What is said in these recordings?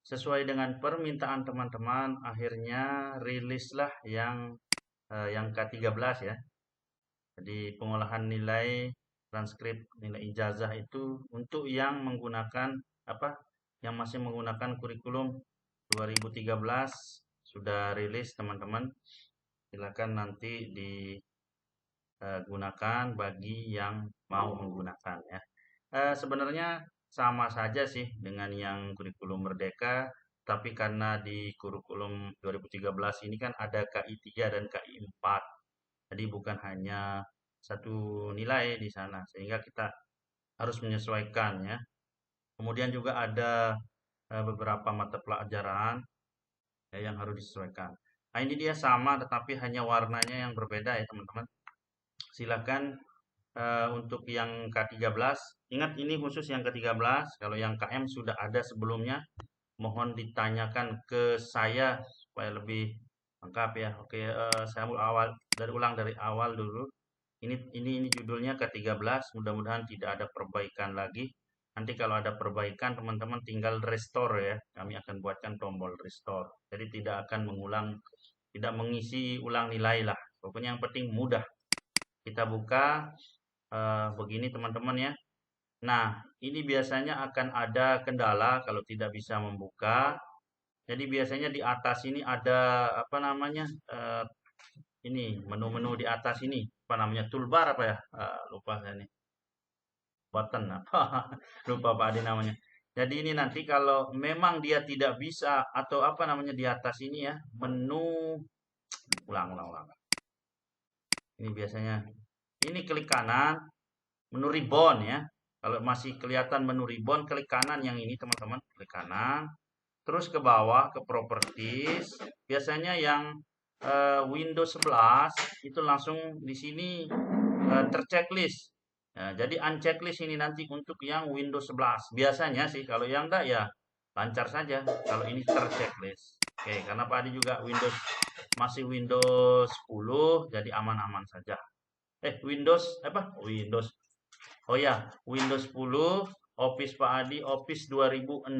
sesuai dengan permintaan teman-teman, akhirnya rilislah yang ke-13 ya. Jadi pengolahan nilai transkrip nilai ijazah itu untuk yang menggunakan apa? Yang masih menggunakan kurikulum 2013 sudah rilis teman-teman. Silakan nanti digunakan bagi yang mau menggunakan ya. Sebenarnya sama saja sih dengan yang kurikulum Merdeka, tapi karena di kurikulum 2013 ini kan ada KI 3 dan KI 4. Jadi bukan hanya satu nilai di sana, sehingga kita harus menyesuaikan ya. Kemudian juga ada beberapa mata pelajaran ya, yang harus disesuaikan. Nah, ini dia sama tetapi hanya warnanya yang berbeda ya teman-teman. Silakan untuk yang K13, ingat ini khusus yang ke-13. Kalau yang KM sudah ada sebelumnya, mohon ditanyakan ke saya supaya lebih lengkap ya. Oke, saya ulang dari awal dulu. Ini judulnya ke-13. Mudah-mudahan tidak ada perbaikan lagi. Nanti kalau ada perbaikan, teman-teman tinggal restore ya. Kami akan buatkan tombol restore. Jadi tidak akan mengulang, tidak mengisi ulang nilai lah. Pokoknya yang penting mudah. Kita buka begini teman-teman ya. Nah, ini biasanya akan ada kendala kalau tidak bisa membuka. Jadi biasanya di atas ini ada apa namanya? Ini menu-menu di atas ini apa namanya? Toolbar apa ya? Lupa saya nih. Button apa? Lupa Pak Adi namanya. Jadi ini nanti kalau memang dia tidak bisa atau apa namanya di atas ini ya, menu ulang. Ini biasanya ini klik kanan, menu ribbon ya. Kalau masih kelihatan menu ribbon, klik kanan yang ini teman-teman, klik kanan. Terus ke bawah ke properties. Biasanya yang Windows 11 itu langsung di sini terchecklist. Nah, jadi unchecklist ini nanti untuk yang Windows 11. Biasanya sih kalau yang enggak ya lancar saja. Kalau ini terchecklist. Oke, karena Pak Adi juga masih Windows 10 jadi aman-aman saja. Windows apa? Windows. Oh ya, Windows 10, Office Pak Adi, Office 2016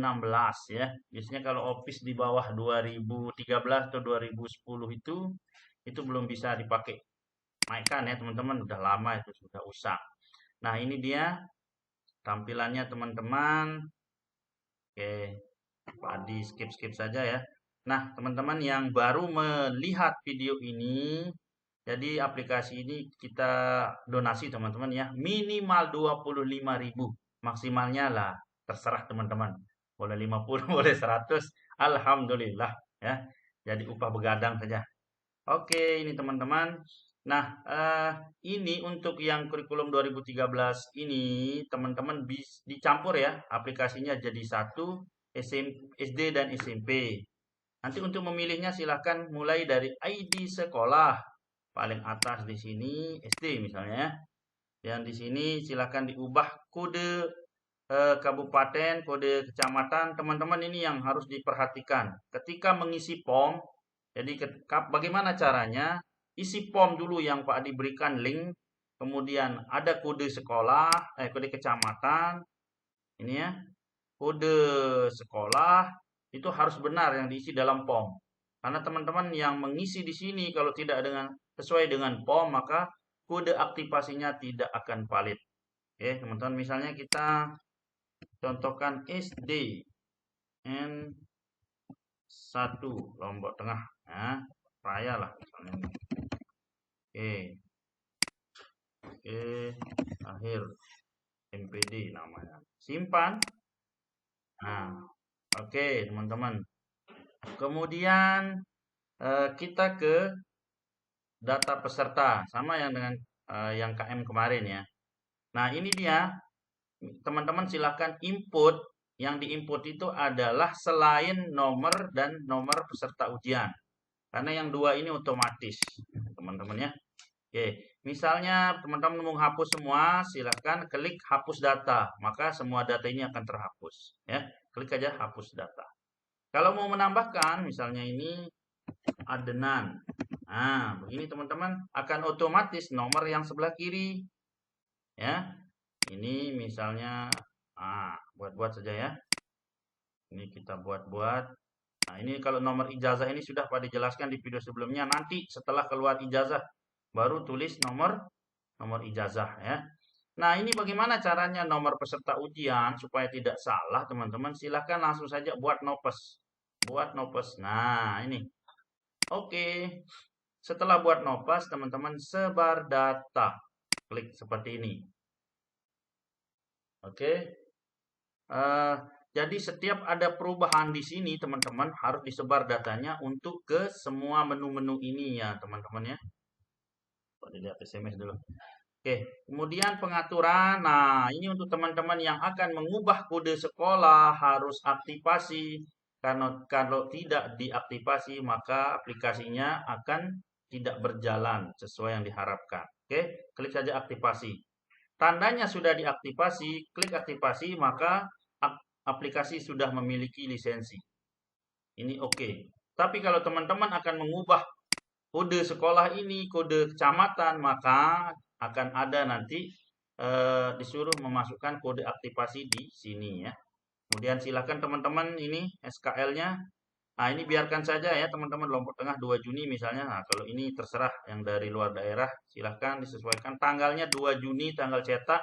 ya. Biasanya kalau Office di bawah 2013 atau 2010 itu belum bisa dipakai. Mainkan ya teman-teman, udah lama itu sudah usang. Nah, ini dia tampilannya teman-teman. Oke, Pak Adi skip saja ya. Nah, teman-teman yang baru melihat video ini, jadi aplikasi ini kita donasi teman-teman ya. Minimal 25.000. Maksimalnya lah terserah teman-teman. Boleh 50, boleh 100. Alhamdulillah ya. Jadi upah begadang saja. Oke, ini teman-teman. Nah, ini untuk yang kurikulum 2013 ini teman-teman dicampur ya aplikasinya jadi satu SD dan SMP. Nanti untuk memilihnya silahkan mulai dari ID sekolah. Paling atas di sini SD misalnya ya. Dan di sini silahkan diubah kode kabupaten, kode kecamatan. Teman-teman ini yang harus diperhatikan. Ketika mengisi form, jadi bagaimana caranya? Isi form dulu yang Pak Adi berikan link. Kemudian ada kode sekolah, kode kecamatan. Ini ya. Kode sekolah itu harus benar yang diisi dalam form. Karena teman-teman yang mengisi di sini kalau tidak sesuai dengan form maka kode aktivasinya tidak akan valid. Oke, teman-teman misalnya kita contohkan SD N1 Lombok Tengah ya, Raya lah misalnya. Oke, akhir MPD namanya. Simpan. Nah, oke teman-teman. Kemudian kita ke data peserta sama yang dengan yang KM kemarin ya. Nah, ini dia. Teman-teman silakan input. Yang diinput itu adalah selain nomor dan nomor peserta ujian. Karena yang dua ini otomatis, teman-teman ya. Oke, misalnya teman-teman mau hapus semua, silahkan klik hapus data. Maka semua data ini akan terhapus. Ya, klik aja hapus data. Kalau mau menambahkan, misalnya ini Adnan. Nah, begini teman-teman akan otomatis nomor yang sebelah kiri. Ya, ini misalnya buat-buat saja ya. Ini kita buat-buat. Nah, ini kalau nomor ijazah ini sudah pada dijelaskan di video sebelumnya. Nanti setelah keluar ijazah baru tulis nomor nomor ijazah ya. Nah, ini bagaimana caranya nomor peserta ujian supaya tidak salah, teman-teman? Silahkan langsung saja buat nopes. Buat nopes. Nah, ini. Oke. Setelah buat nopes, teman-teman sebar data. Klik seperti ini. Oke. Eh, jadi setiap ada perubahan di sini, teman-teman, harus disebar datanya untuk ke semua menu-menu ini ya, teman-teman ya. Coba dilihat SMS dulu. Oke, kemudian pengaturan. Nah, ini untuk teman-teman yang akan mengubah kode sekolah harus aktifasi. Karena kalau tidak diaktifasi, maka aplikasinya akan tidak berjalan sesuai yang diharapkan. Oke, klik saja aktifasi. Tandanya sudah diaktifasi, klik aktifasi, maka aplikasi sudah memiliki lisensi. Ini oke. Tapi kalau teman-teman akan mengubah kode sekolah ini, kode kecamatan, maka akan ada nanti disuruh memasukkan kode aktivasi di sini ya. Kemudian silakan teman-teman ini SKL-nya. Nah, ini biarkan saja ya teman-teman, Lombok Tengah 2 Juni misalnya. Nah, kalau ini terserah yang dari luar daerah, silahkan disesuaikan. Tanggalnya 2 Juni, tanggal cetak.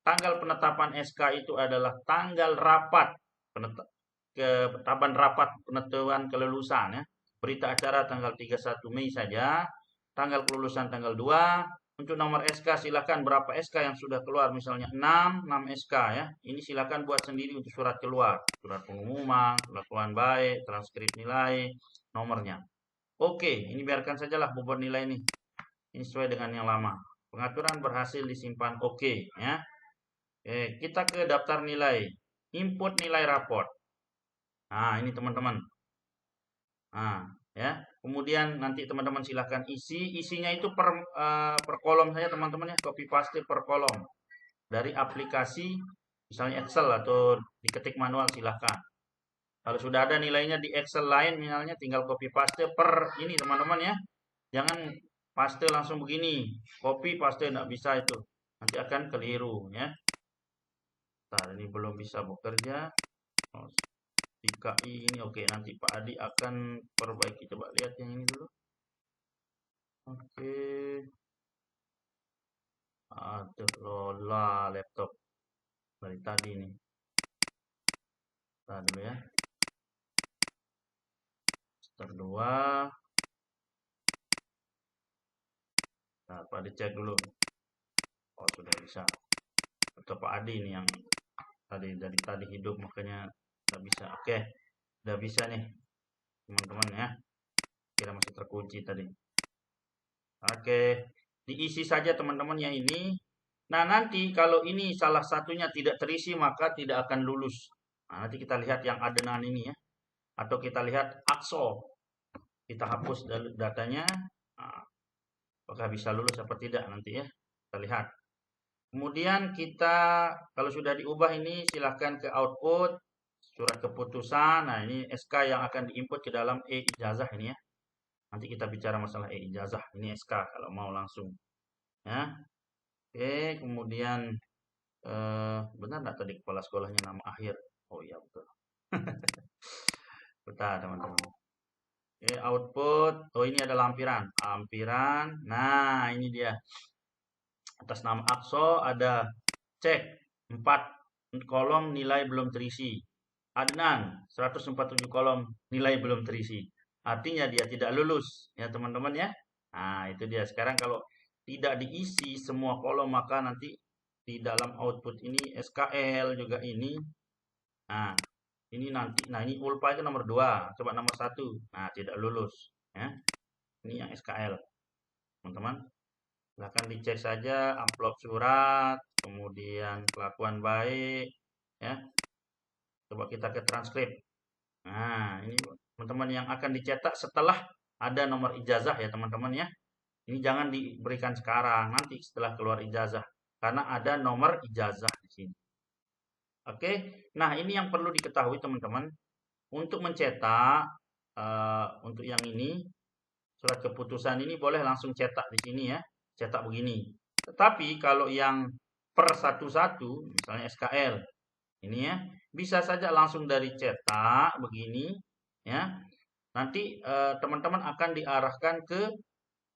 Tanggal penetapan SK itu adalah tanggal rapat penetapan rapat penentuan kelulusan ya. Berita acara tanggal 31 Mei saja. Tanggal kelulusan tanggal 2. Untuk nomor SK silakan berapa SK yang sudah keluar, misalnya 6 SK ya. Ini silakan buat sendiri untuk surat keluar, surat pengumuman, kelakuan baik, transkrip nilai, nomornya. Oke, ini biarkan sajalah bobot nilai ini. Ini sesuai dengan yang lama. Pengaturan berhasil disimpan oke ya. Kita ke daftar nilai. Input nilai raport. Nah, ini teman-teman. Nah, ya. Kemudian nanti teman-teman silahkan isi. Isinya itu per kolom saja teman-teman ya. Copy paste per kolom. Dari aplikasi, misalnya Excel atau diketik manual silahkan. Kalau sudah ada nilainya di Excel lain, misalnya tinggal copy paste per ini teman-teman ya. Jangan paste langsung begini. Copy paste tidak bisa itu. Nanti akan keliru ya. Nah, ini belum bisa bekerja. Oh, DKI ini oke, nanti Pak Adi akan perbaiki. Coba lihat yang ini dulu. Oke. Aduh, lola laptop dari tadi nih. Kita dulu ya. Start 2. Nah, Pak Adi cek dulu. Oh, sudah bisa. Atau Pak Adi ini yang tadi dari tadi hidup makanya nggak bisa. Oke, udah bisa nih teman-teman ya. Kira masih terkunci tadi. Oke, diisi saja teman-teman ya ini. Nah, nanti kalau ini salah satunya tidak terisi maka tidak akan lulus. Nah, nanti kita lihat yang adenan ini ya. Atau kita lihat akso. Kita hapus datanya. Nah, apakah bisa lulus atau tidak nanti ya. Kita lihat. Kemudian kita kalau sudah diubah ini silahkan ke output. Surat keputusan. Nah, ini SK yang akan diinput ke dalam e-ijazah ini ya. Nanti kita bicara masalah e-ijazah. Ini SK kalau mau langsung. Ya. Oke, kemudian benar nggak tadi kepala sekolahnya nama akhir? Oh iya betul. Betul teman-teman. Oke, output. Oh ini ada lampiran. Lampiran. Nah ini dia. Atas nama Akso ada cek 4 kolom nilai belum terisi. Adnan 147 kolom nilai belum terisi. Artinya dia tidak lulus ya teman-teman ya. Nah itu dia. Sekarang kalau tidak diisi semua kolom maka nanti di dalam output ini SKL juga ini. Nah, ini nanti. Nah, ini ulpa itu nomor 2. Coba nomor 1. Nah, tidak lulus. Ya. Ini yang SKL. Teman-teman. Silahkan dicek saja amplop surat. Kemudian kelakuan baik. Ya. Coba kita ke transkrip. Nah, ini teman-teman yang akan dicetak setelah ada nomor ijazah ya teman-teman ya. Ini jangan diberikan sekarang. Nanti setelah keluar ijazah. Karena ada nomor ijazah di sini. Oke, nah ini yang perlu diketahui teman-teman. Untuk mencetak, untuk yang ini, surat keputusan ini boleh langsung cetak di sini ya. Cetak begini. Tetapi kalau yang per satu-satu, misalnya SKL. Ini ya, bisa saja langsung dari cetak begini ya. Nanti teman-teman akan diarahkan ke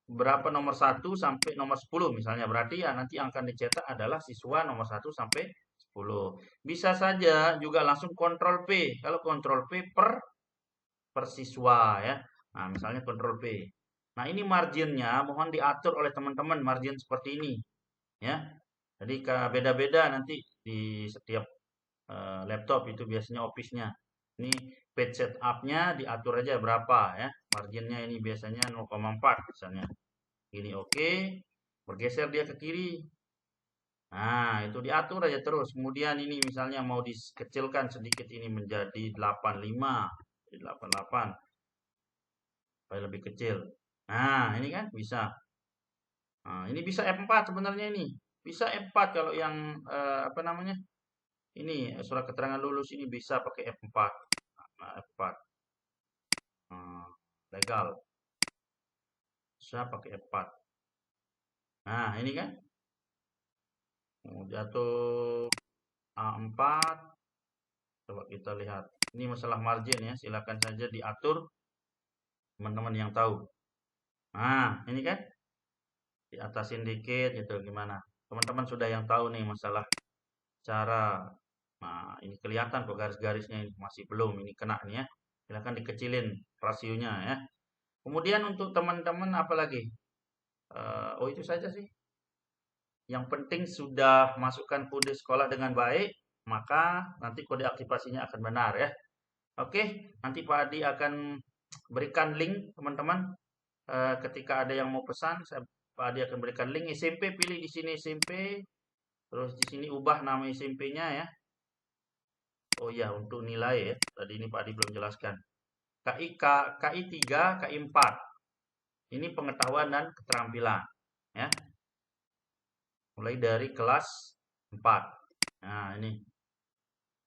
berapa nomor 1 sampai nomor 10 misalnya. Berarti ya nanti yang akan dicetak adalah siswa nomor 1 sampai 10. Bisa saja juga langsung kontrol P. Kalau kontrol P per siswa ya. Nah, misalnya kontrol P. Nah, ini marginnya mohon diatur oleh teman-teman margin seperti ini ya. Jadi beda-beda nanti di setiap laptop itu biasanya office-nya. Ini page setup-nya diatur aja berapa ya. Marginnya ini biasanya 0,4 misalnya. Ini oke, bergeser dia ke kiri. Nah, itu diatur aja terus. Kemudian ini misalnya mau dikecilkan sedikit ini menjadi 85, jadi 88 supaya lebih kecil. Nah, ini kan bisa. Nah, ini bisa F4 sebenarnya ini. Bisa F4 kalau yang apa namanya? Ini surat keterangan lulus ini bisa pakai F4. Nah, F4. Nah, legal. Bisa pakai F4. Nah, ini kan. Jatuh A4. Coba kita lihat. Ini masalah margin ya. Silakan saja diatur teman-teman yang tahu. Nah, ini kan diatasin dikit gitu gimana. Teman-teman sudah yang tahu nih masalah cara. Nah, ini kelihatan kok garis-garisnya ini masih belum ini kena nih ya. Silakan dikecilin rasionya ya. Kemudian untuk teman-teman apa lagi? Oh itu saja sih. Yang penting sudah masukkan kode sekolah dengan baik, maka nanti kode aktivasinya akan benar ya. Oke, nanti Pak Adi akan berikan link teman-teman. Ketika ada yang mau pesan, Pak Adi akan berikan link SMP, pilih di sini SMP, terus di sini ubah nama SMP-nya ya. Oh iya, untuk nilai ya. Tadi ini Pak Adi belum jelaskan. KI 3, KI 4. Ini pengetahuan dan keterampilan ya. Mulai dari kelas 4. Nah, ini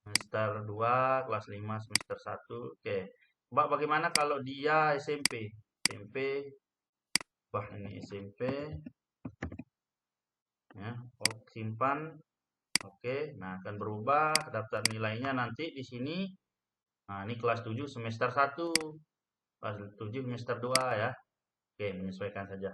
semester 2, kelas 5, semester 1. Oke. Mbak, bagaimana kalau dia SMP? SMP, wah ini SMP. Ya, oh, simpan. Oke, nah akan berubah daftar nilainya nanti di sini. Nah, ini kelas 7 semester 1. Kelas 7 semester 2 ya. Oke, menyesuaikan saja.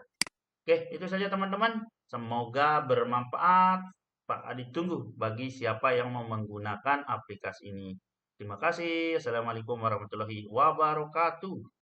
Oke, itu saja teman-teman. Semoga bermanfaat. Pak Adi tunggu bagi siapa yang mau menggunakan aplikasi ini. Terima kasih. Assalamualaikum warahmatullahi wabarakatuh.